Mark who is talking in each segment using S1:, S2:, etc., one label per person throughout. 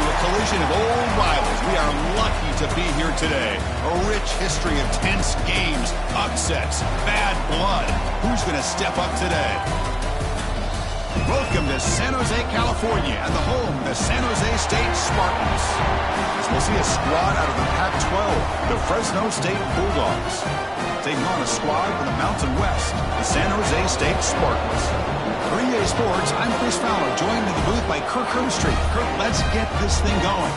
S1: a collision of old rivals. We are lucky to be here today. A rich history of tense games, upsets, bad blood. Who's going to step up today? Welcome to San Jose, California, and the home of the San Jose State Spartans. We'll see a squad out of the Pac-12, the Fresno State Bulldogs. Taking on a squad from the Mountain West, the San Jose State Spartans. For EA Sports, I'm Chris Fowler, joined in the booth by Kirk Herbstreit. Kirk, let's get this thing going.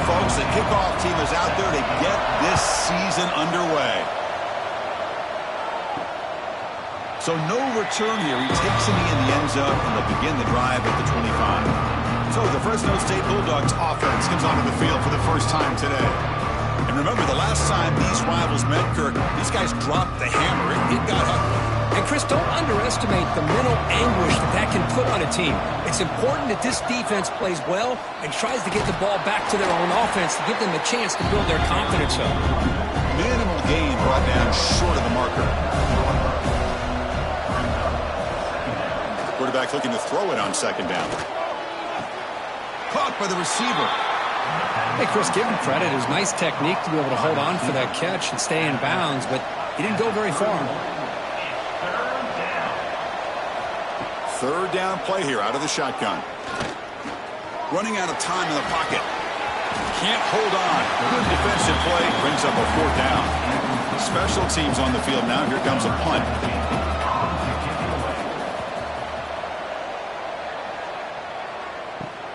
S1: Folks, the kickoff team is out there to get this season underway. So no return here. He takes a knee in the end zone, and they'll begin the drive at the 25. So the Fresno State Bulldogs offense comes onto the field for the first time today. And remember, the last time these rivals met, Kirk, these guys dropped the hammer. It got ugly.
S2: And Chris, don't underestimate the mental anguish that can put on a team. It's important that this defense plays well and tries to get the ball back to their own offense to give them a chance to build their confidence up.
S1: Minimal gain brought down short of the marker. Quarterback looking to throw it on second down. Caught by the receiver.
S2: Hey, Chris, give him credit. It was nice technique to be able to hold on for that catch and stay in bounds, but he didn't go very far.
S1: Third down play here out of the shotgun. Running out of time in the pocket. Can't hold on. Good defensive play. Brings up a fourth down. Special teams on the field now. Here comes a punt.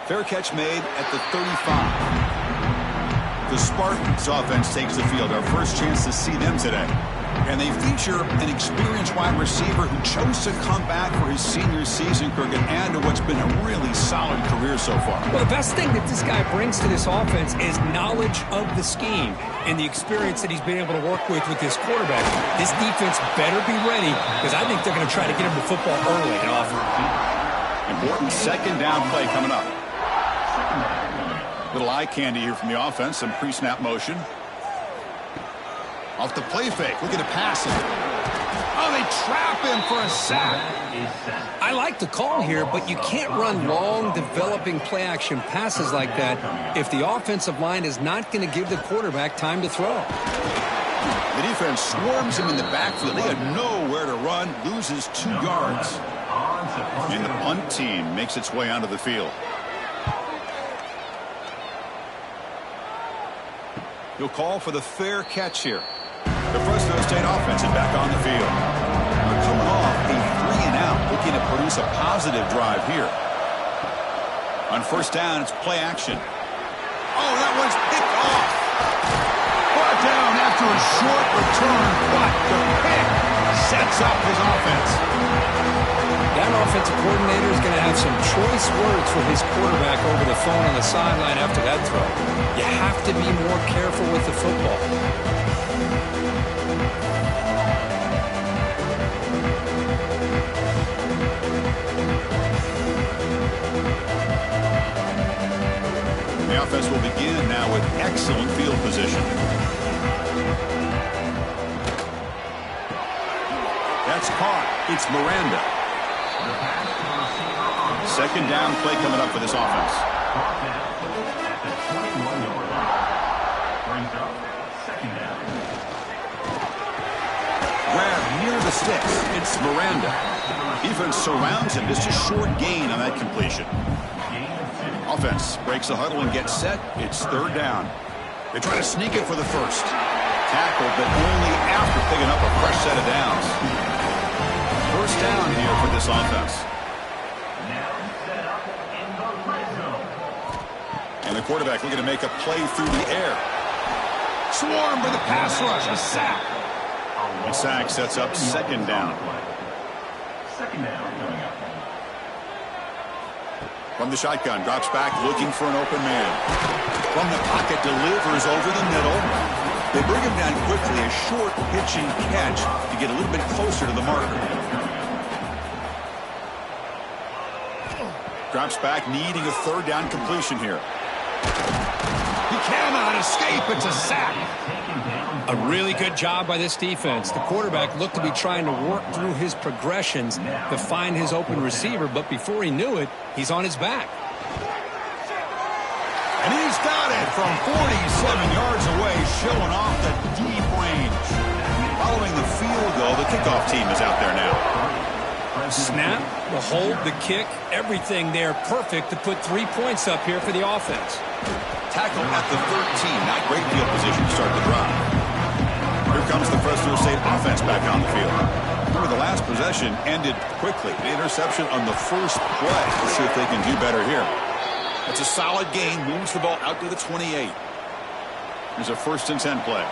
S1: Fair catch made at the 35. The Spartans offense takes the field. Our first chance to see them today. And they feature an experienced wide receiver who chose to come back for his senior season, Kirk, and add to what's been a really solid career so far.
S2: Well, the best thing that this guy brings to this offense is knowledge of the scheme and the experience that he's been able to work with this quarterback. This defense better be ready because I think they're going to try to get him the football early and often.
S1: Important second down play coming up. Little eye candy here from the offense, some pre-snap motion. Off the play fake, looking to pass him. Oh, they trap him for a sack.
S2: I like the call here, but you can't run long, developing play-action passes like that if the offensive line is not going to give the quarterback time to throw.
S1: The defense swarms him in the backfield. They had nowhere to run, loses 2 yards. And the punt team makes its way onto the field. He'll call for the fair catch here. The Fresno State offense is back on the field. They're coming off a 3-and-out, looking to produce a positive drive here. On first down, it's play action. Oh, that one's picked off. Brought down after a short return, but the pick sets up his offense.
S2: That offensive coordinator is going to have some choice words for his quarterback over the phone on the sideline after that throw. You have to be more careful with the football.
S1: The offense will begin now with excellent field position. That's caught. It's Miranda. Second down play coming up for this offense. Grab near the sticks. It's Miranda. Defense surrounds him. Just a short gain on that completion. Offense breaks the huddle and gets set. It's third down. They try to sneak it for the first. Tackled, but only after picking up a fresh set of downs. First down here for this offense. And the quarterback looking to make a play through the air. Swarm for the pass rush. A sack. The sack sets up second down. Second down coming up. From the shotgun, drops back, looking for an open man. From the pocket, delivers over the middle. They bring him down quickly, a short pitch and catch to get a little bit closer to the marker. Drops back, needing a third down completion here. He cannot escape. It's a sack.
S2: A really good job by this defense. The quarterback looked to be trying to work through his progressions to find his open receiver, but before he knew it, he's on his back.
S1: And he's got it from 47 yards away, showing off the deep range. Following the field goal, the kickoff team is out there now.
S2: Snap, the hold, the kick, everything there perfect to put 3 points up here for the offense.
S1: Tackle at the 13, not great field position to start the drive. Here comes the Fresno State offense back on the field. Remember, the last possession ended quickly. The interception on the first play. Let's see if they can do better here. It's a solid gain, moves the ball out to the 28. There's a 1st and 10 play.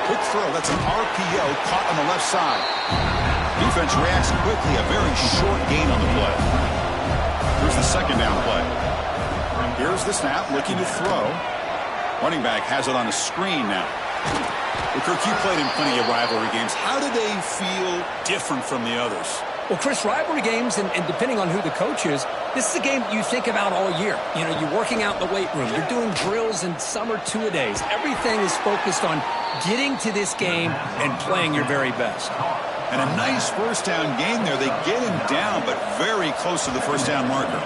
S1: Quick throw, that's an RPO caught on the left side. Defense reacts quickly, a very short gain on the play. Here's the 2nd down play. Here's the snap, looking to throw. Running back has it on a screen now. Well, Kirk, you played in plenty of rivalry games. How do they feel different from the others?
S2: Well, Chris, rivalry games, and depending on who the coach is, this is a game you think about all year. You know, you're working out in the weight room. You're doing drills and some are two-a-days. Everything is focused on getting to this game and playing your very best.
S1: And a nice 1st down gain there. They get him down, but very close to the 1st down marker.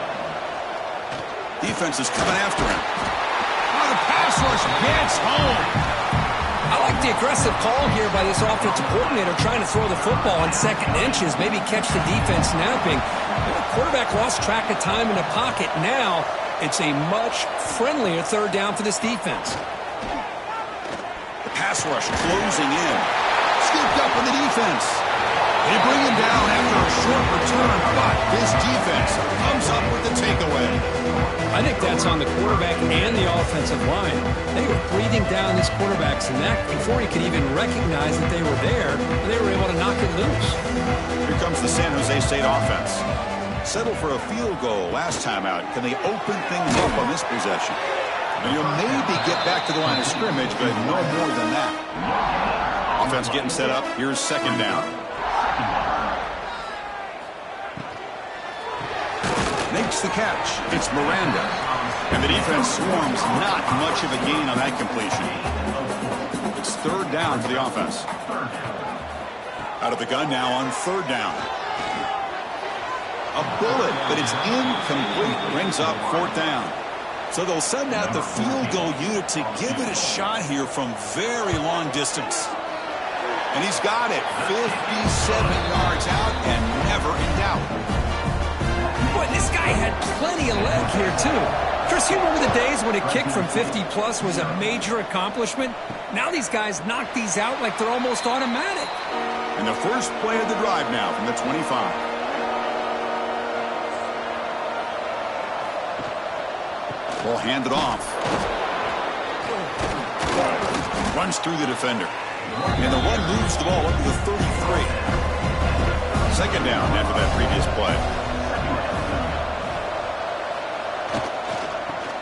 S1: Defense is coming after him. Oh, the pass rush gets home.
S2: I like the aggressive call here by this offensive coordinator trying to throw the football on 2nd inches, maybe catch the defense napping. The quarterback lost track of time in the pocket. Now it's a much friendlier 3rd down for this defense.
S1: The pass rush closing in. Scooped up in the defense. They bring him down after a short return, but this defense comes up with the takeaway.
S2: I think that's on the quarterback and the offensive line. They were breathing down this quarterback's neck before he could even recognize that they were there, and they were able to knock it loose.
S1: Here comes the San Jose State offense. Settled for a field goal last time out. Can they open things up on this possession? And you'll maybe get back to the line of scrimmage, but no more than that. Offense getting set up. Here's 2nd down. Makes the catch. It's Miranda. And the defense swarms. Not much of a gain on that completion. It's 3rd down for the offense. Out of the gun now on 3rd down. A bullet, but it's incomplete. Brings up 4th down. So they'll send out the field goal unit to give it a shot here from very long distance. And he's got it. 57 yards out and never in doubt.
S2: Boy, this guy had plenty of leg here, too. Chris, you remember the days when a kick from 50-plus was a major accomplishment? Now these guys knock these out like they're almost automatic.
S1: And the first play of the drive now from the 25. Ball handed off. Runs through the defender. And the one moves the ball up to the 33. 2nd down after that previous play.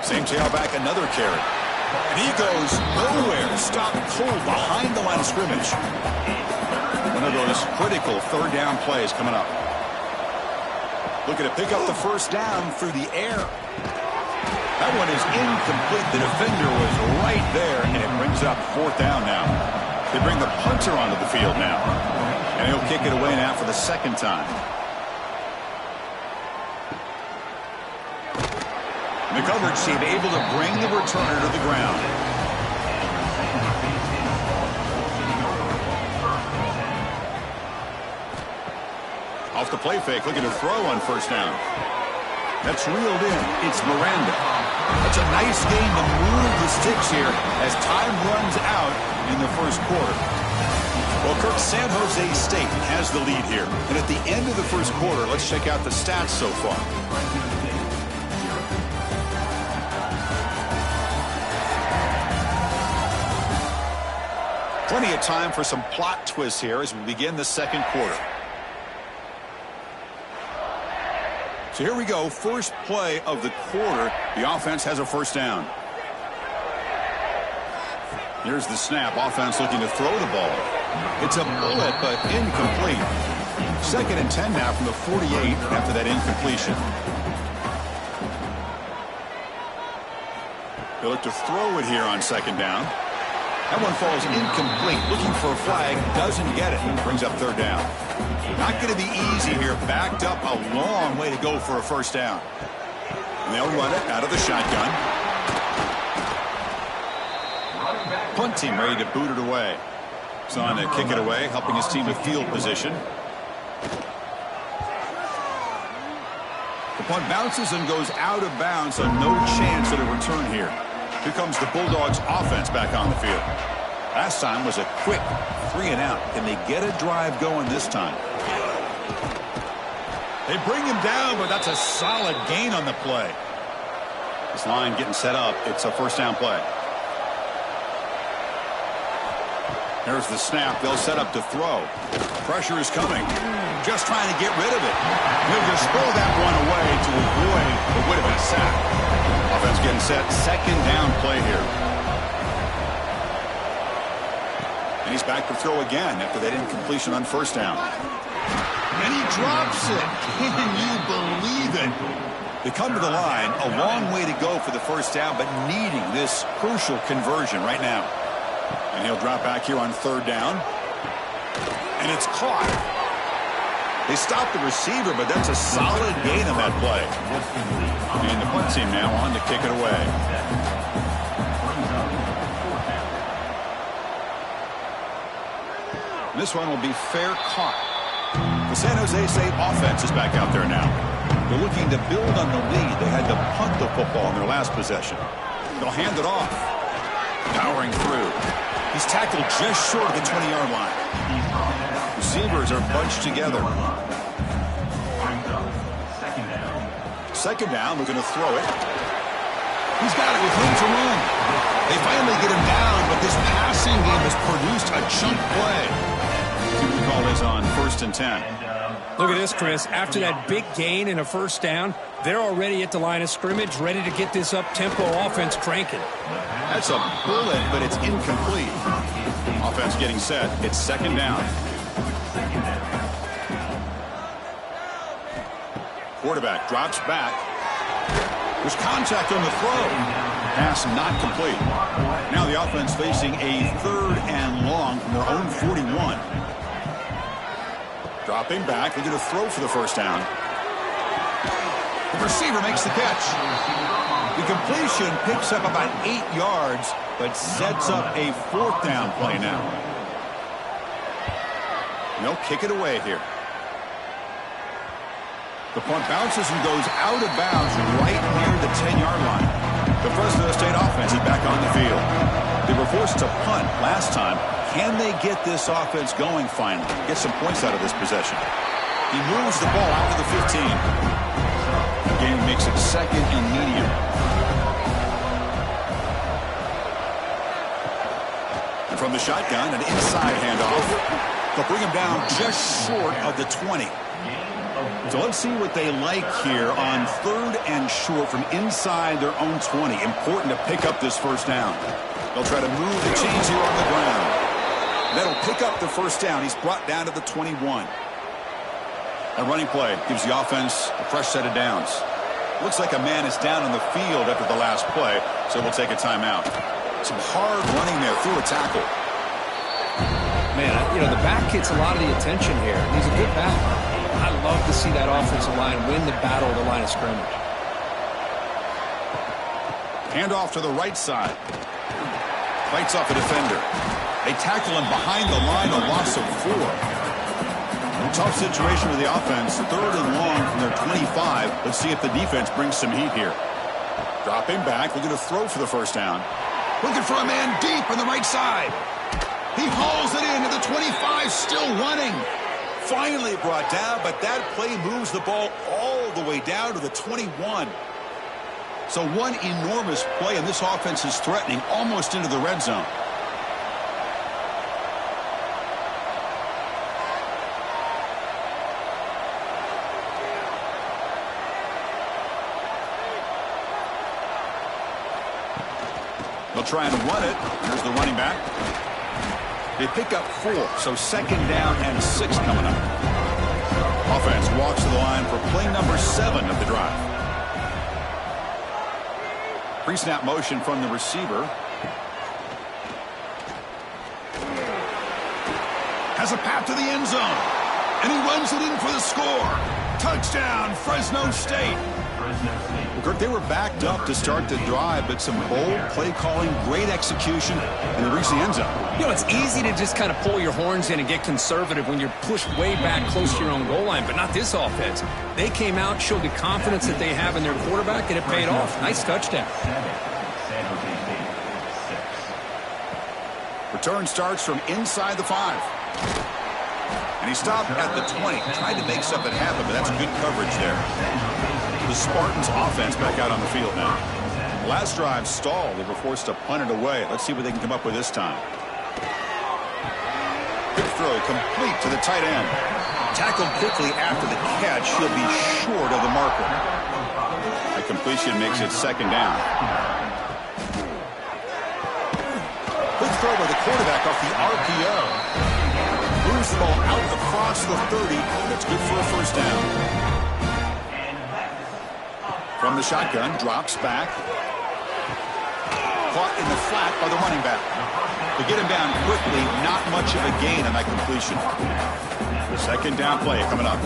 S1: Same tailback, another carry. And he goes nowhere. Stopped cold behind the line of scrimmage. One of those critical 3rd down plays coming up. Looking to pick up the 1st down through the air. That one is incomplete. The defender was right there, and it brings up 4th down now. They bring the punter onto the field now. And he'll kick it away now for the 2nd time. The coverage team able to bring the returner to the ground. Off the play fake, looking to throw on 1st down. That's reeled in. It's Miranda. That's a nice gain to move the sticks here as time runs out in the 1st quarter. Well, Kirk, San Jose State has the lead here. And at the end of the 1st quarter, let's check out the stats so far. Plenty of time for some plot twists here as we begin the 2nd quarter. So here we go, first play of the quarter. The offense has a first down. Here's the snap. Offense looking to throw the ball. It's a bullet, but incomplete. 2nd and 10 now from the 48 after that incompletion. They look to throw it here on 2nd down. That one falls incomplete. Looking for a flag. Doesn't get it. Brings up 3rd down. Not going to be easy here. Backed up a long way to go for a first down. And they'll run it out of the shotgun. Punt team ready to boot it away. He's on to kick it away, helping his team with field position. The punt bounces and goes out of bounds, so no chance at a return here. Here comes the Bulldogs offense back on the field. Last time was a quick 3 and out. Can they get a drive going this time? They bring him down, but that's a solid gain on the play. This line getting set up. It's a first down play. Here's the snap. They'll set up to throw. Pressure is coming. Just trying to get rid of it. He'll just throw that one away to avoid what would have been a sack. Offense getting set. 2nd down play here. And he's back to throw again after that incompletion on first down. And he drops it. Can you believe it? They come to the line. A long way to go for the first down, but needing this crucial conversion right now. And he'll drop back here on 3rd down. And it's caught. They stopped the receiver, but that's a solid gain on that play. And the punt team now on to kick it away. This one will be fair caught. The San Jose State offense is back out there now. They're looking to build on the lead. They had to punt the football in their last possession. They'll hand it off. Powering through. He's tackled just short of the 20-yard line. Receivers are bunched together. 2nd down, looking to throw it. He's got it with room to run. They finally get him down, but this passing game has produced a chunk play. See what the call is on 1st and 10.
S2: Look at this, Chris. After that big gain and a first down, they're already at the line of scrimmage, ready to get this up-tempo offense cranking.
S1: That's a bullet, but it's incomplete. Offense getting set. It's 2nd down. Quarterback drops back. There's contact on the throw. Pass not complete. Now the offense facing a 3rd and long from their own 41. Dropping back. They're going to throw for the first down. The receiver makes the catch. The completion picks up about 8 yards, but sets up a 4th down play now. And they'll kick it away here. The punt bounces and goes out of bounds right near the 10-yard line. The Fresno State offense is back on the field. They were forced to punt last time. Can they get this offense going finally? Get some points out of this possession. He moves the ball out to the 15. The game makes it 2nd and medium. And from the shotgun, an inside handoff. They'll bring him down just short of the 20. So let's see what they like here on 3rd and short from inside their own 20. Important to pick up this first down. They'll try to move the chains here on the ground. That'll pick up the first down. He's brought down to the 21. A running play gives the offense a fresh set of downs. Looks like a man is down on the field after the last play, so we'll take a timeout. Some hard running there through a tackle.
S2: Man, the back gets a lot of the attention here. He's a good back. I love to see that offensive line win the battle of the line of scrimmage.
S1: Handoff to the right side. Fights off a defender. They tackle him behind the line, a loss of 4. Tough situation with the offense. 3rd and long from their 25. Let's see if the defense brings some heat here. Dropping back, looking to throw for the first down. Looking for a man deep on the right side. He hauls it in to the 25, still running. Finally brought down, but that play moves the ball all the way down to the 21. So one enormous play, and this offense is threatening almost into the red zone. They'll try and run it. Here's the running back. They pick up 4, so 2nd down and 6 coming up. Offense walks to the line for play number 7 of the drive. Pre-snap motion from the receiver. Has a path to the end zone. And he runs it in for the score. Touchdown, Fresno State. Kirk, they were backed up to start the drive, but some bold play calling, great execution, and they reached the end zone.
S2: You know, it's easy to just kind of pull your horns in and get conservative when you're pushed way back close to your own goal line, but not this offense. They came out, showed the confidence that they have in their quarterback, and it paid off. Nice touchdown.
S1: Return starts from inside the 5. And he stopped at the 20. Tried to make something happen, but that's good coverage there. The Spartans offense back out on the field now. Last drive stalled. They were forced to punt it away. Let's see what they can come up with this time. Quick throw complete to the tight end. Tackled quickly after the catch. He'll be short of the marker. A completion makes it 2nd down. Quick throw by the quarterback off the RPO. Moves the ball out across the 30. That's good for a 1st down. From the shotgun, drops back. Caught in the flat by the running back. To get him down quickly, not much of a gain on that completion. The 2nd down play coming up.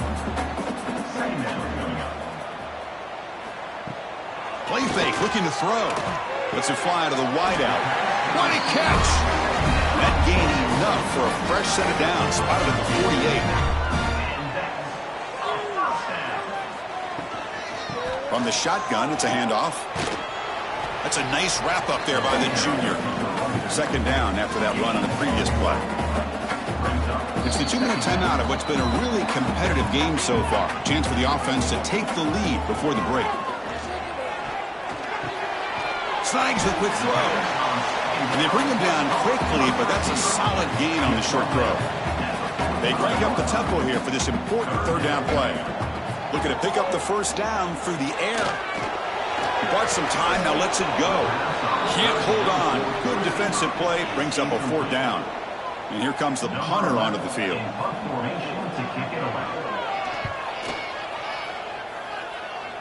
S1: Play fake, looking to throw. Lets it fly to the wideout. What a catch! That gain enough for a fresh set of downs. Spotted at the 48. From the shotgun, it's a handoff. That's a nice wrap-up there by the junior. 2nd down after that run on the previous play. It's the 2-minute timeout of what's been a really competitive game so far. Chance for the offense to take the lead before the break. Snags the quick throw. And they bring him down quickly, but that's a solid gain on the short throw. They crank up the tempo here for this important 3rd down play. Looking to pick up the 1st down through the air. He bought some time, now lets it go. Can't hold on. Good defensive play, brings up a 4th down. And here comes the punter onto the field.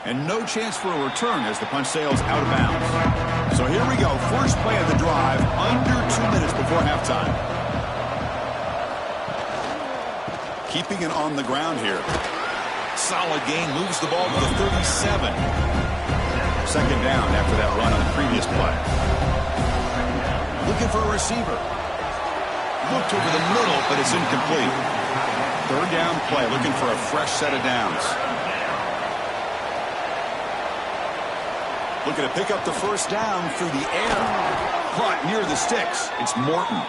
S1: And no chance for a return as the punt sails out of bounds. So here we go, first play of the drive, under 2 minutes before halftime. Keeping it on the ground here. Solid gain, moves the ball to the 37. 2nd down after that run on the previous play. Looking for a receiver. Looked over the middle, but it's incomplete. 3rd down play, looking for a fresh set of downs. Looking to pick up the 1st down through the air. Caught near the sticks. It's Morton.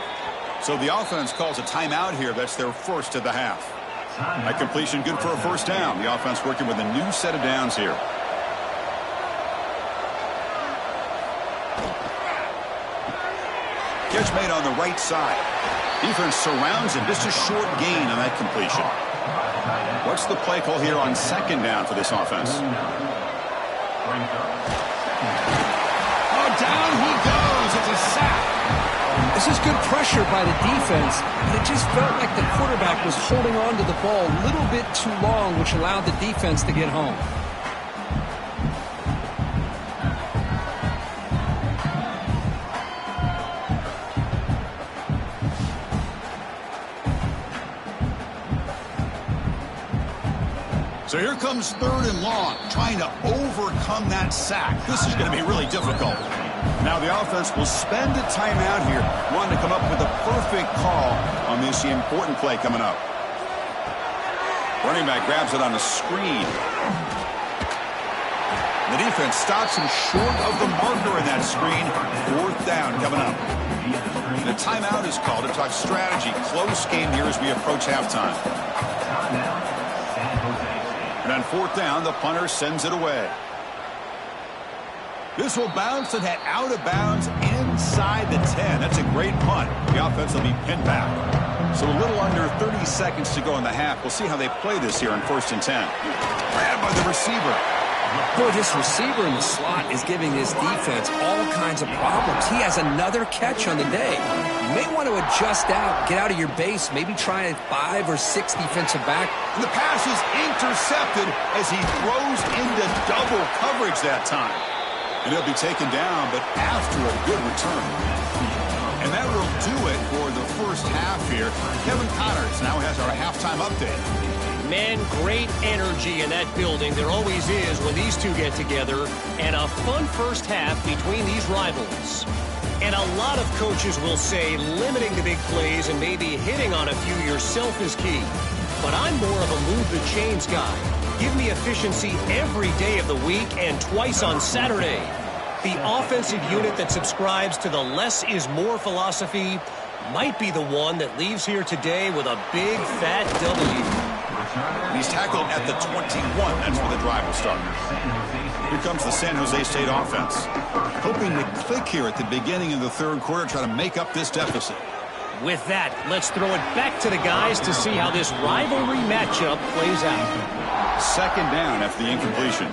S1: So the offense calls a timeout here. That's their 1st of the half. That completion good for a 1st down. The offense working with a new set of downs here. Catch made on the right side. Defense surrounds him. Just a short gain on that completion. What's the play call here on 2nd down for this offense? Oh, down he goes. It's a sack.
S2: This is good pressure by the defense. It just felt like the quarterback was holding on to the ball a little bit too long, which allowed the defense to get home.
S1: So here comes 3rd and long, trying to overcome that sack. This is going to be really difficult. Now the offense will spend a timeout here, wanting to come up with a perfect call on this important play coming up. Running back grabs it on a screen. The defense stops him short of the marker in that screen. 4th down coming up. The timeout is called to talk strategy. Close game here as we approach halftime. And on 4th down, the punter sends it away. This will bounce and head out of bounds inside the 10. That's a great punt. The offense will be pinned back. So a little under 30 seconds to go in the half. We'll see how they play this here on 1st and 10. Grabbed by the receiver.
S2: Boy, this receiver in the slot is giving this defense all kinds of problems. He has another catch on the day. You may want to adjust out, get out of your base, maybe try a 5 or 6 defensive back.
S1: And the pass is intercepted as he throws into double coverage that time. And he'll be taken down, but after a good return. And that will do it for the first half here. Kevin Connors now has our halftime update.
S3: Man, great energy in that building. There always is when these two get together. And a fun first half between these rivals. And a lot of coaches will say limiting the big plays and maybe hitting on a few yourself is key. But I'm more of a move the chains guy. Give me efficiency every day of the week and twice on Saturday. The offensive unit that subscribes to the less is more philosophy might be the one that leaves here today with a big fat W.
S1: He's tackled at the 21. That's where the drive will start. Here comes the San Jose State offense. Hoping to click here at the beginning of the third quarter, try to make up this deficit.
S3: With that, let's throw it back to the guys to see how this rivalry matchup plays out.
S1: Second down after the incompletion.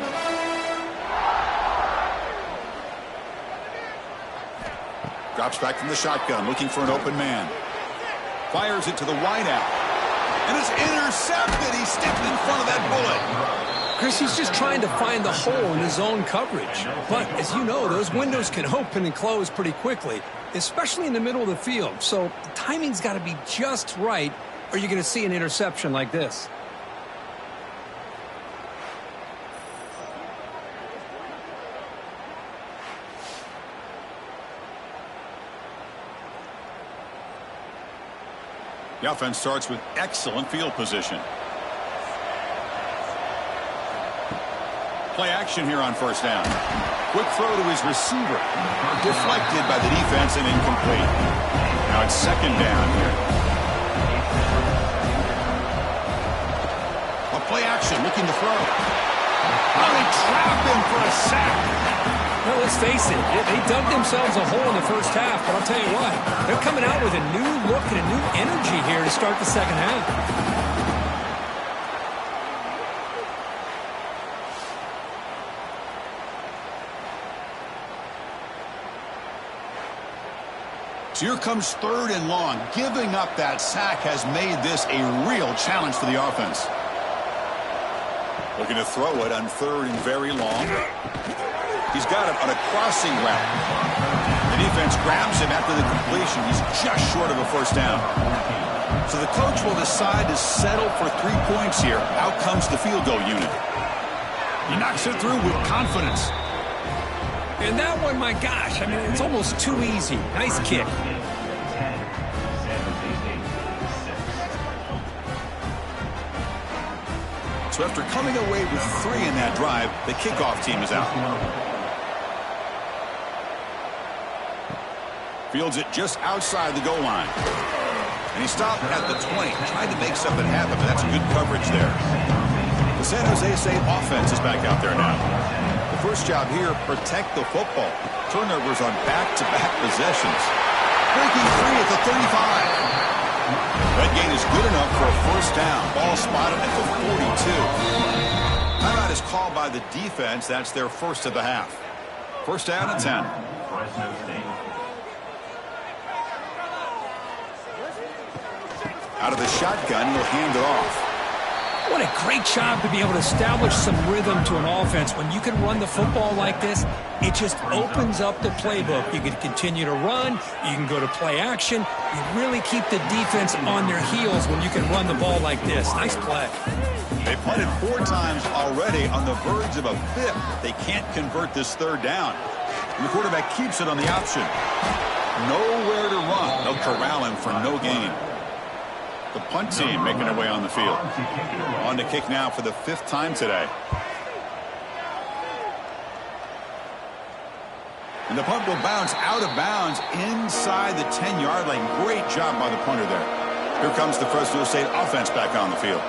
S1: Drops back from the shotgun, looking for an open man. Fires it to the wideout. And it's intercepted. He stepped in front of that bullet.
S2: Chris, he's just trying to find the hole in his own coverage. But, as you know, those windows can open and close pretty quickly, especially in the middle of the field. So the timing's got to be just right, or you're going to see an interception like this.
S1: The offense starts with excellent field position. Play action here on first down. Quick throw to his receiver. Deflected by the defense and incomplete. Now it's second down here. A play action, looking to throw. Oh, they trap him for a sack.
S2: Well, let's face it, they dug themselves a hole in the first half, but I'll tell you what, they're coming out with a new look and a new energy here to start the second half.
S1: So here comes third and long. Giving up that sack has made this a real challenge for the offense. Looking to throw it on third and very long. He's got it on a crossing route. The defense grabs him after the completion. He's just short of a first down. So the coach will decide to settle for 3 points here. Out comes the field goal unit. He knocks it through with confidence.
S2: And that one, my gosh, I mean, it's almost too easy. Nice kick.
S1: So after coming away with 3 in that drive, the kickoff team is out. Fields it just outside the goal line. And he stopped at the 20. Tried to make something happen, but that's good coverage there. The San Jose State offense is back out there now. The first job here, protect the football. Turnovers on back-to-back possessions. Breaking free at the 35. That gain is good enough for a first down. Ball spotted at the 42. Timeout is called by the defense. That's their first of the half. First down and 10.
S4: Fresno State.
S1: Out of the shotgun, he'll hand it off.
S2: What a great job to be able to establish some rhythm to an offense. When you can run the football like this, it just opens up the playbook. You can continue to run. You can go to play action. You really keep the defense on their heels when you can run the ball like this. Nice play.
S1: They punted 4 times already, on the verge of a 5th. They can't convert this third down. And the quarterback keeps it on the option. Nowhere to run. They'll corral him for no gain. The punt team making their way on the field. On to kick now for the 5th time today. And the punt will bounce out of bounds inside the 10-yard line. Great job by the punter there. Here comes the Fresno State offense back on the field.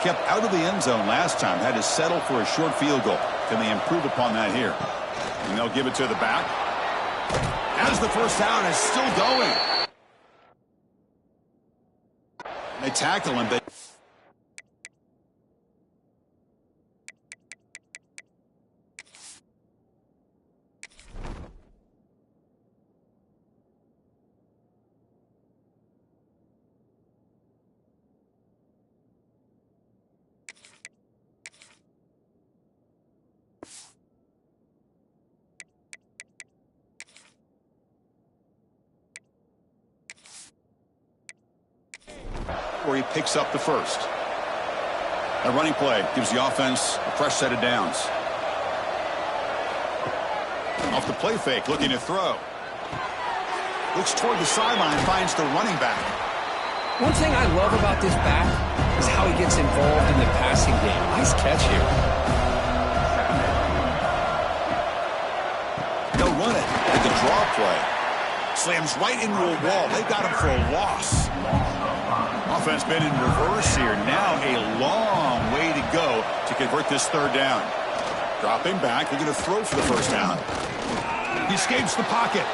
S1: Kept out of the end zone last time. Had to settle for a short field goal. Can they improve upon that here? And they'll give it to the back. As the first down is still going. They tackle him, but where he picks up the first. A running play gives the offense a fresh set of downs. Off the play fake, looking to throw. Looks toward the sideline, finds the running back.
S2: One thing I love about this back is how he gets involved in the passing game. Nice catch here.
S1: They'll run it at the draw play. Slams right into a wall. They've got him for a loss. Offense been in reverse here. Now a long way to go to convert this third down. Dropping back. They're going to throw for the first down. He escapes the pocket.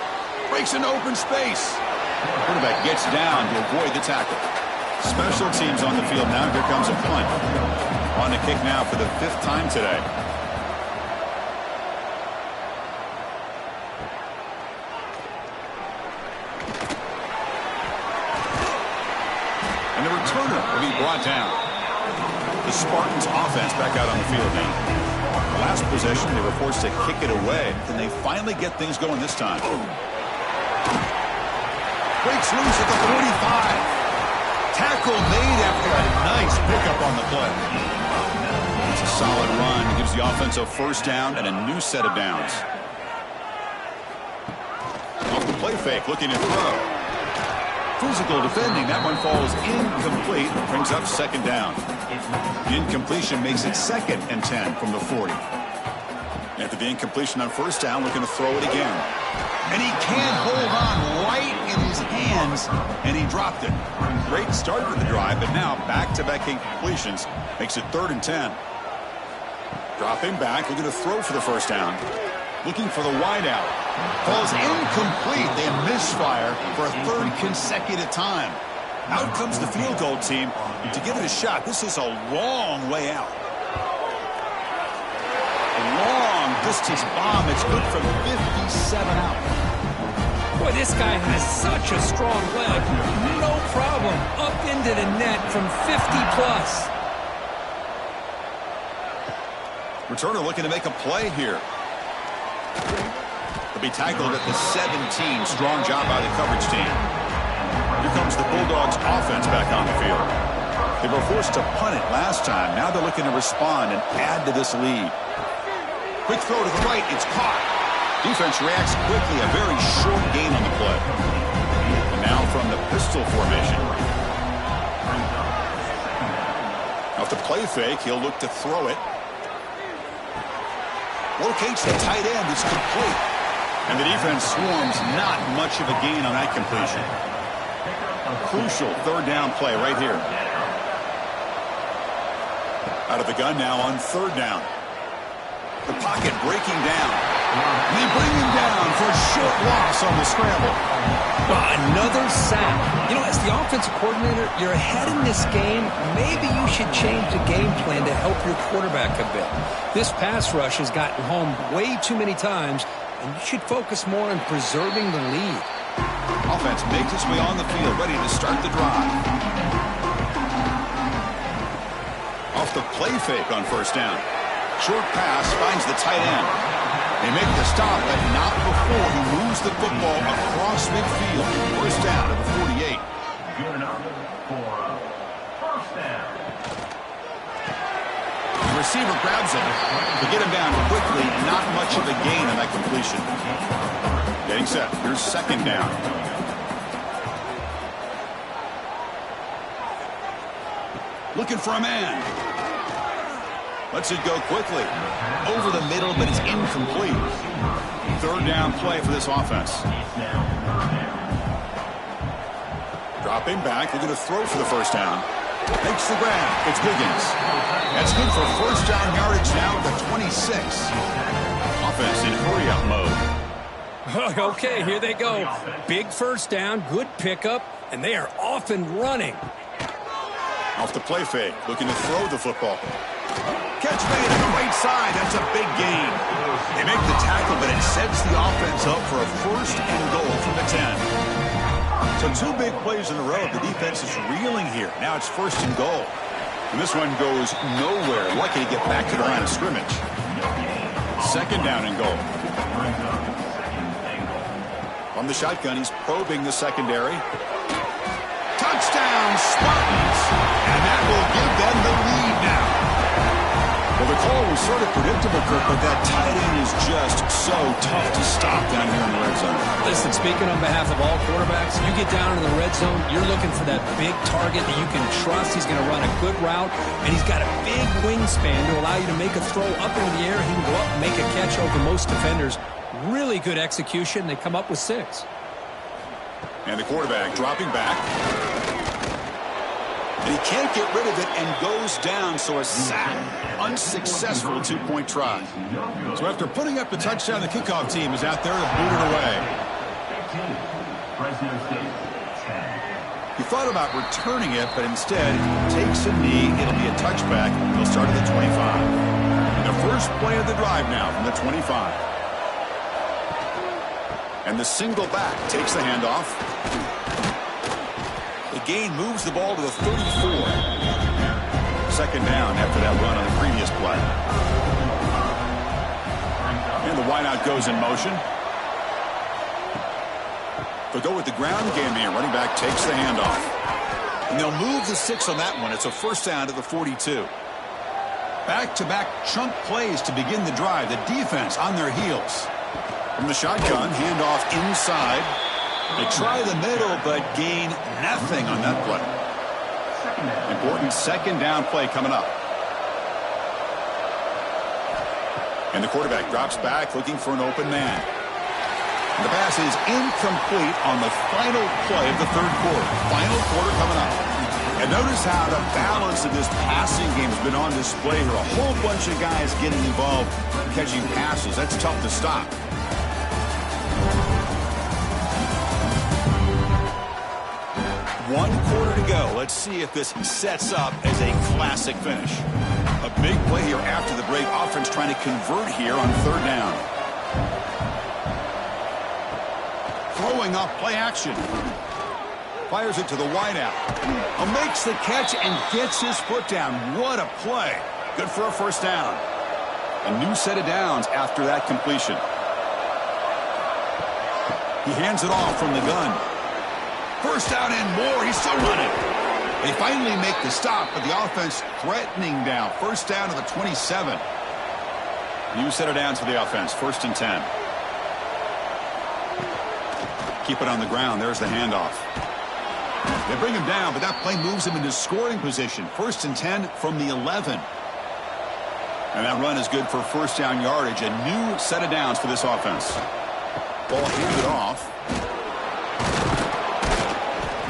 S1: Breaks into open space. Quarterback gets down to avoid the tackle. Special teams on the field now. Here comes a punt. On the kick now for the 5th time today. And the returner will be brought down. The Spartans offense back out on the field now. Last possession, they were forced to kick it away. Can they finally get things going this time? Breaks loose at the 45. Tackle made after a nice pickup on the play. It's a solid run. It gives the offense a first down and a new set of downs. Off the play fake, looking to throw. Physical defending. That one falls incomplete. Brings up second down. The incompletion makes it 2nd and 10 from the 40. After the incompletion on first down, looking to throw it again. And he can't hold on right in his hands, and he dropped it. Great start to the drive, but now back-to-back incompletions makes it 3rd and 10. Dropping back, looking to throw for the first down. Looking for the wideout. Falls incomplete. They misfire for a 3rd consecutive time. Out comes the field goal team to give it a shot. This is a long way out. A long distance bomb. It's good from 57 out.
S2: Boy, this guy has such a strong leg. No problem. Up into the net from 50+.
S1: Returner looking to make a play here. He'll be tackled at the 17. Strong job by the coverage team. Here comes the Bulldogs offense back on the field. They were forced to punt it last time. Now they're looking to respond and add to this lead. Quick throw to the right. It's caught. Defense reacts quickly. A very short gain on the play. And now from the pistol formation. Off the play fake, he'll look to throw it. Locates the tight end. It's complete. And the defense swarms. Not much of a gain on that completion. A crucial 3rd down play right here. Out of the gun now on 3rd down. The pocket breaking down. And they bring him down for a short loss on the scramble.
S2: Another sack. You know, as the offensive coordinator, you're ahead in this game. Maybe you should change the game plan to help your quarterback a bit. This pass rush has gotten home way too many times, and you should focus more on preserving the lead.
S1: Offense makes its way on the field, ready to start the drive. Off the play fake on first down. Short pass finds the tight end. They make the stop, but not before he moves the football across midfield. First down at the 48.
S4: Good enough for first down.
S1: The receiver grabs him to get him down quickly. Not much of a gain on that completion. Getting set. Here's 2nd down. Looking for a man. Lets it go quickly. Over the middle, but it's incomplete. 3rd down play for this offense. Dropping back. They're going to throw for the first down. Makes the grab. It's Wiggins. That's good for first down yardage now at the 26. Offense in hurry-up mode.
S2: Okay, here they go. Big first down, good pickup, and they are off and running.
S1: Off the play fake, looking to throw the football. Catch made on the right side. That's a big gain. They make the tackle, but it sets the offense up for a 1st and goal from the 10. So 2 big plays in a row. The defense is reeling here. Now it's 1st and goal. And this one goes nowhere. Lucky to get back to the line of scrimmage. 2nd down and goal. On the shotgun, he's probing the secondary. Touchdown, Spartans! was sort of predictable, Kirk, but that tight end is just so tough to stop down here in the red zone.
S2: Listen, speaking on behalf of all quarterbacks, you get down in the red zone, you're looking for that big target that you can trust. He's going to run a good route, and he's got a big wingspan to allow you to make a throw up into the air. He can go up and make a catch over most defenders. Really good execution. They come up with 6.
S1: And the quarterback dropping back. And he can't get rid of it and goes down, so a sack. Unsuccessful 2-point try. So after putting up the touchdown, the kickoff team is out there to boot it away.
S4: Fresno State 10.
S1: He thought about returning it, but instead takes a knee. It'll be a touchback. He'll start at the 25. And the first play of the drive now from the 25. And the single back takes the handoff. The gain moves the ball to the 34. Second down after that run on the previous play. And the wideout goes in motion. They'll go with the ground game here. Running back takes the handoff. And they'll move the 6 on that one. It's a first down to the 42. Back-to-back chunk plays to begin the drive. The defense on their heels. From the shotgun, handoff inside. They try the middle, but gain nothing on that play. Important second down play coming up. And the quarterback drops back, looking for an open man. And the pass is incomplete on the final play of the third quarter. Final quarter coming up. And notice how the balance of this passing game has been on display here. A whole bunch of guys getting involved catching passes. That's tough to stop. One quarter to go. Let's see if this sets up as a classic finish. A big play here after the break. Offense trying to convert here on third down. Throwing off play action. Fires it to the wideout. Makes the catch and gets his foot down. What a play. Good for a first down. A new set of downs after that completion. He hands it off from the gun. First down and more. He's still running. They finally make the stop, but the offense threatening down. First down to the 27. New set of downs for the offense. First and 10. Keep it on the ground. There's the handoff. They bring him down, but that play moves him into scoring position. First and 10 from the 11. And that run is good for first down yardage. A new set of downs for this offense. Ball handed off.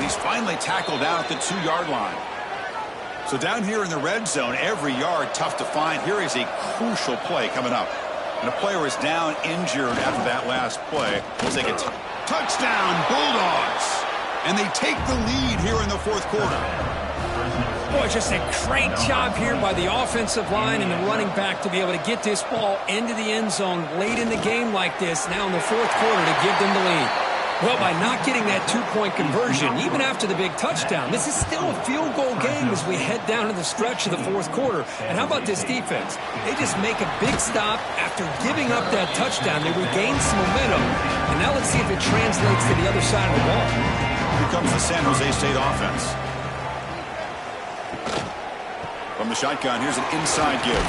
S1: He's finally tackled down at the 2-yard line. So down here in the red zone, every yard tough to find. Here is a crucial play coming up. And a player is down injured after that last play. We'll take a touchdown, Bulldogs. And they take the lead here in the fourth quarter.
S2: Boy, just a great job here by the offensive line and the running back to be able to get this ball into the end zone late in the game like this, now in the fourth quarter, to give them the lead. Well, by not getting that 2-point conversion, even after the big touchdown, this is still a field goal game as we head down to the stretch of the fourth quarter. And how about this defense? They just make a big stop after giving up that touchdown. They regain some momentum. And now let's see if it translates to the other side of the ball.
S1: Here comes the San Jose State offense. From the shotgun, here's an inside give.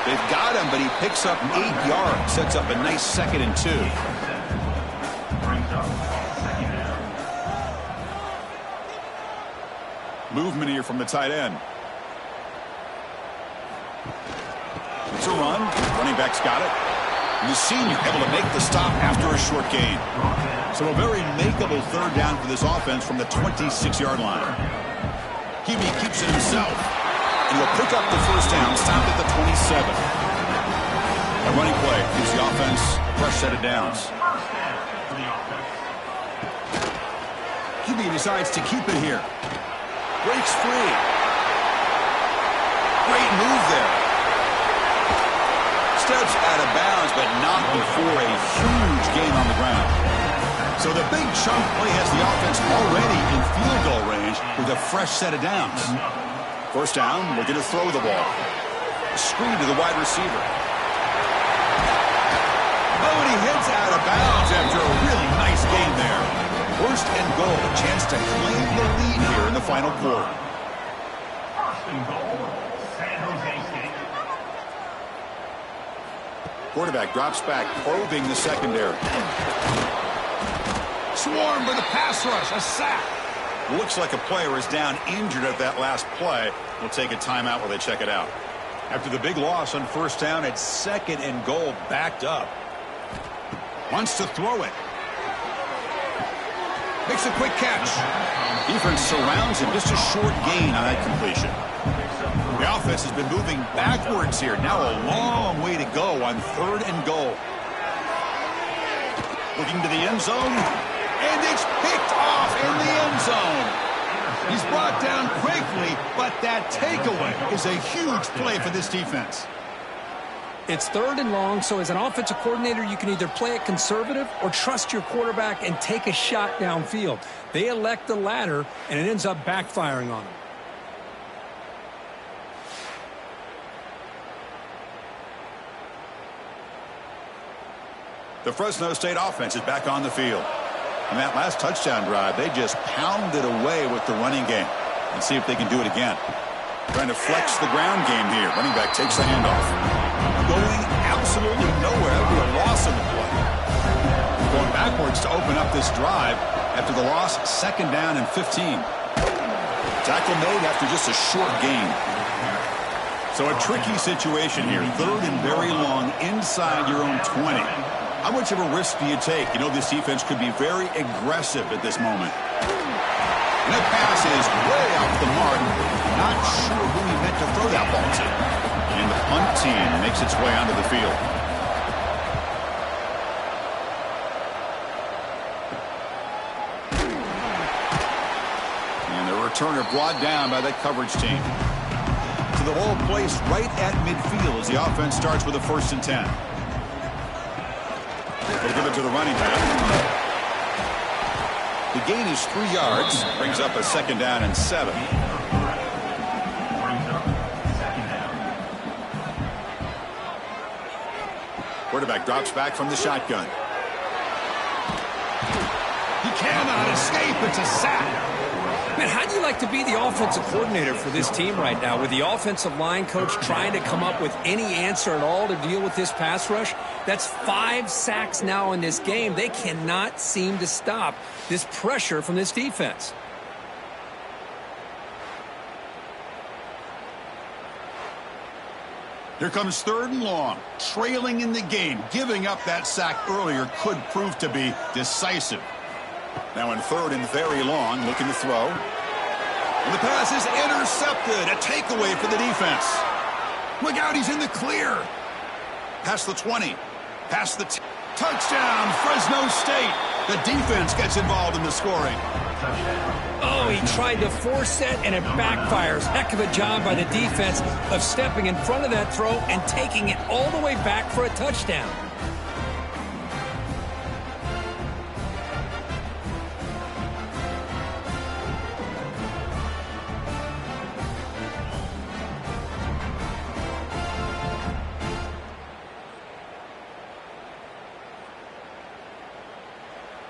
S1: They've got him, but he picks up 8 yards. Sets up a nice 2nd and 2. Movement here from the tight end. It's a run. Running back's got it. And the senior able to make the stop after a short gain. So a very makeable third down for this offense from the 26-yard line. Hebe keeps it himself. And he'll pick up the first down, stop at the 27. A running play gives the offense a fresh set of downs. Hebe decides to keep it here. Breaks free. Great move there. Steps out of bounds, but not before a huge gain on the ground. So the big chunk play has the offense already in field goal range with a fresh set of downs. First down, we're going to throw the ball. Screen to the wide receiver. Oh, and he heads out of bounds after a really nice game there. First and goal, a chance to claim the lead here in the final quarter.
S4: First and goal, San Jose State.
S1: Quarterback drops back, probing the secondary.
S2: Swarm for the pass rush, a sack.
S1: Looks like a player is down injured at that last play. We'll take a timeout while they check it out. After the big loss on first down, it's 2nd and goal, backed up. Wants to throw it. Makes a quick catch. Defense surrounds him. Just a short gain on that completion. The offense has been moving backwards here. Now a long way to go on 3rd and goal. Looking to the end zone. And it's picked off in the end zone. He's brought down quickly, but that takeaway is a huge play for this defense.
S2: It's 3rd and long, so as an offensive coordinator, you can either play it conservative or trust your quarterback and take a shot downfield. They elect the latter, and it ends up backfiring on them.
S1: The Fresno State offense is back on the field. On that last touchdown drive, they just pounded away with the running game. Let's see if they can do it again. Trying to flex the ground game here. Running back takes the handoff. Going absolutely nowhere. That would be a loss of the play. Going backwards to open up this drive after the loss, 2nd down and 15. Tackle made after just a short gain. So a tricky situation here. 3rd and very long inside your own 20. How much of a risk do you take? You know this defense could be very aggressive at this moment. And that pass is way off the mark. Not sure who he meant to throw that ball to. And the punt team makes its way onto the field. And the returner brought down by that coverage team. So the ball placed right at midfield as the offense starts with a 1st and 10. They'll give it to the running back. The gain is 3 yards. Brings up a 2nd down and 7. Quarterback drops back from the shotgun.
S2: He cannot escape. It's a sack. Man, how do you like to be the offensive coordinator for this team right now with the offensive line coach trying to come up with any answer at all to deal with this pass rush? That's 5 sacks now in this game. They cannot seem to stop this pressure from this defense.
S1: Here comes 3rd and long. Trailing in the game. Giving up that sack earlier could prove to be decisive. Now in 3rd and very long, looking to throw. And the pass is intercepted. A takeaway for the defense. Look out, he's in the clear. Past the 20. Past the touchdown, Fresno State. The defense gets involved in the scoring.
S2: Oh, he tried to force it, and it backfires. Heck of a job by the defense of stepping in front of that throw and taking it all the way back for a touchdown.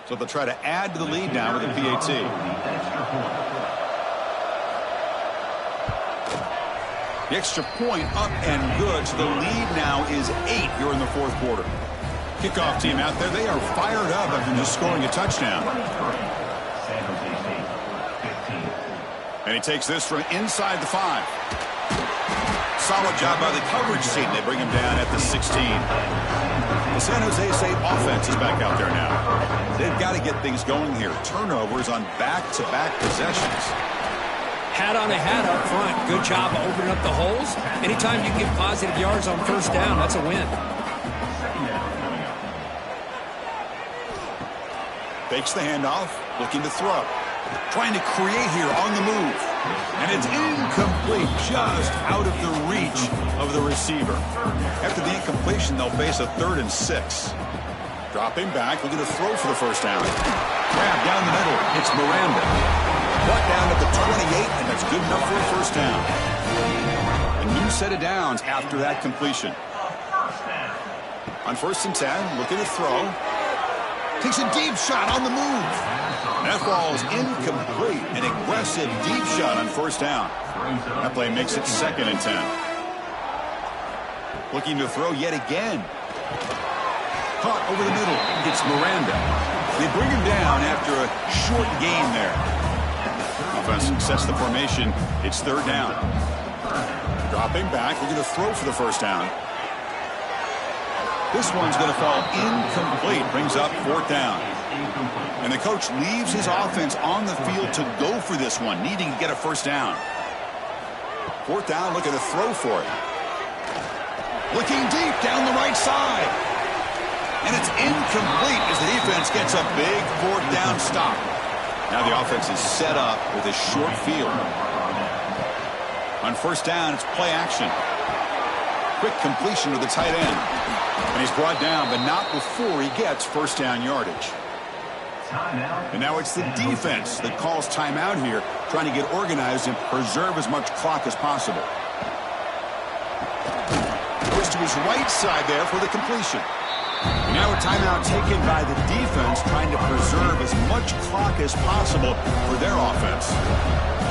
S1: So they'll try to add to the lead now with a PAT. The extra point up and good. So the lead now is 8 here in the 4th quarter. Kickoff team out there. They are fired up after just scoring a touchdown. And he takes this from inside the 5. Solid job by the coverage team. They bring him down at the 16. The San Jose State offense is back out there now. They've got to get things going here. Turnovers on back-to-back possessions.
S2: Hat on a hat up front. Good job of opening up the holes. Anytime you get positive yards on first down, that's a win.
S1: Fakes the handoff, looking to throw. Trying to create here on the move. And it's incomplete, just out of the reach of the receiver. After the incompletion, they'll face a 3rd and 6. Dropping back, looking to throw for the first down. Grab down the middle, it's Miranda. Brought down at the 28, and that's good enough for a first down. A new set of downs after that completion. On 1st and 10, looking to throw. Takes a deep shot on the move. That ball is incomplete. An aggressive deep shot on first down. That play makes it 2nd and 10. Looking to throw yet again. Caught over the middle. It's Miranda. They bring him down after a short gain there. Offense sets the formation. It's third down. Dropping back. We're going to throw for the first down. This one's going to fall incomplete. Brings up fourth down. And the coach leaves his offense on the field to go for this one, needing to get a first down. Fourth down, looking to throw for it. Looking deep down the right side. And it's incomplete as the defense gets a big fourth down stop. Now the offense is set up with a short field. On first down, it's play action. Quick completion to the tight end. And he's brought down, but not before he gets first down yardage. And now it's the defense that calls timeout here, trying to get organized and preserve as much clock as possible. Goes to his right side there for the completion. And now a timeout taken by the defense, trying to preserve as much clock as possible for their offense.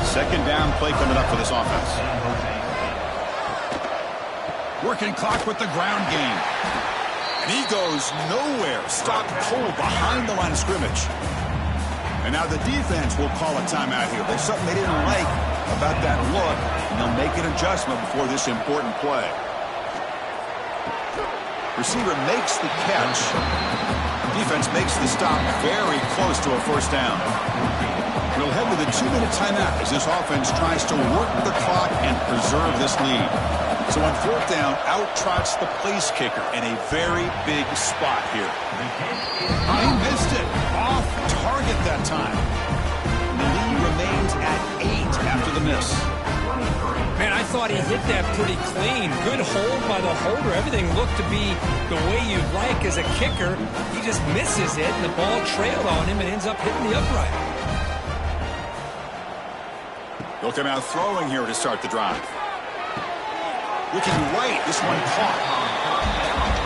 S1: Second down play coming up for this offense. Working clock with the ground game. And he goes nowhere. Stopped cold behind the line of scrimmage. And now the defense will call a timeout here. There's something they didn't like about that look, and they'll make an adjustment before this important play. Receiver makes the catch. Defense makes the stop very close to a first down. We'll head with a 2-minute timeout as this offense tries to work the clock and preserve this lead. So on fourth down, out trots the place kicker in a very big spot here. He missed it. Off target that time. The lead remains at 8 after the miss.
S2: Man, I thought he hit that pretty clean. Good hold by the holder. Everything looked to be the way you'd like as a kicker. He just misses it, and the ball trailed on him and ends up hitting the upright.
S1: He'll come out throwing here to start the drive. Looking right, this one caught.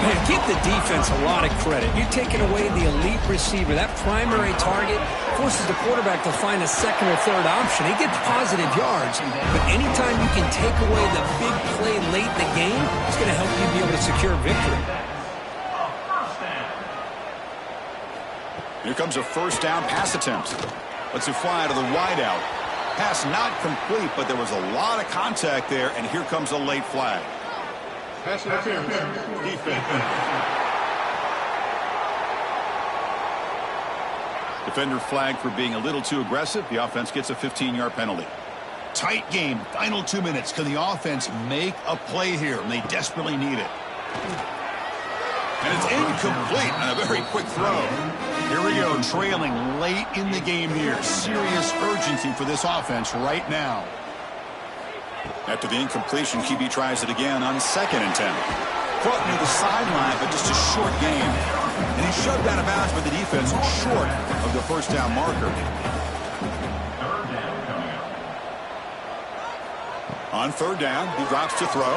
S2: Man, give the defense a lot of credit. You're taking away the elite receiver. That primary target forces the quarterback to find a second or third option. He gets positive yards, but anytime you can take away the big play late in the game, it's going to help you be able to secure victory.
S1: Here comes a first down pass attempt. Lets it fly to the wideout. Pass not complete, but there was a lot of contact there, and here comes a late flag.
S4: Pass interference. Defense.
S1: Defender flagged for being a little too aggressive. The offense gets a 15-yard penalty. Tight game. Final 2 minutes. Can the offense make a play here? And they desperately need it. And it's incomplete on a very quick throw. Here we go, trailing late in the game here. Serious urgency for this offense right now. After the incompletion, QB tries it again on 2nd and 10. Caught near the sideline, but just a short game. And he's shoved out of bounds by the defense short of the first down marker. On third down, he drops to throw.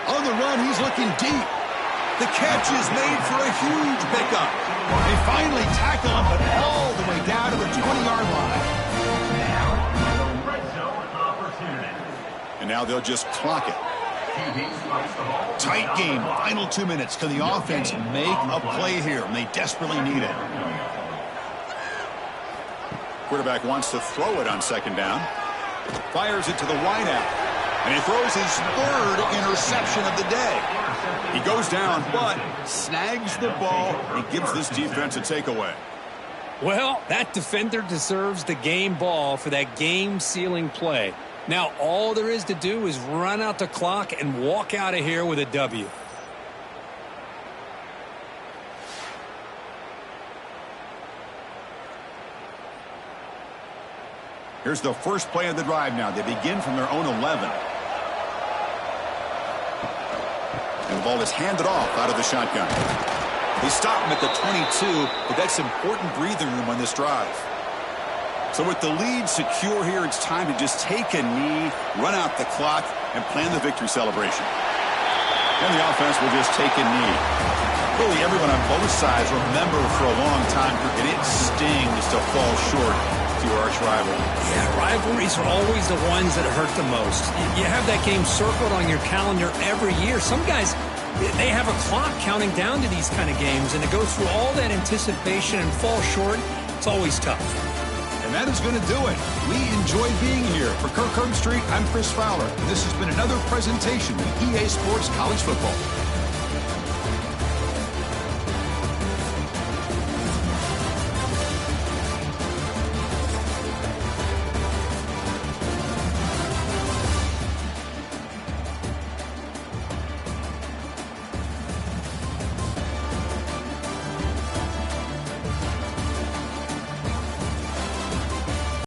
S1: On the run, he's looking deep. The catch is made for a huge pickup. They finally tackle him, but all the way down to the 20-yard line. And now they'll just clock it. Tight game, final 2 minutes. Can the offense make a play here? And they desperately need it. Quarterback wants to throw it on second down. Fires it to the wideout. And he throws his third interception of the day. He goes down, but snags the ball and gives this defense a takeaway.
S2: Well, that defender deserves the game ball for that game-sealing play. Now, all there is to do is run out the clock and walk out of here with a W.
S1: Here's the first play of the drive now. They begin from their own 11. And the ball is handed off out of the shotgun. They stop him at the 22, but that's important breathing room on this drive. So with the lead secure here, it's time to just take a knee, run out the clock, and plan the victory celebration. And the offense will just take a knee. Really, everyone on both sides remember for a long time, and it stings to fall short. to your arch rival.
S2: Yeah, rivalries are always the ones that hurt the most. You have that game circled on your calendar every year. Some guys, they have a clock counting down to these kind of games, and to go through all that anticipation and fall short, it's always tough.
S1: And that is going to do it. We enjoyed being here. For Kirk Herbstreit, I'm Chris Fowler. And this has been another presentation of EA Sports College Football.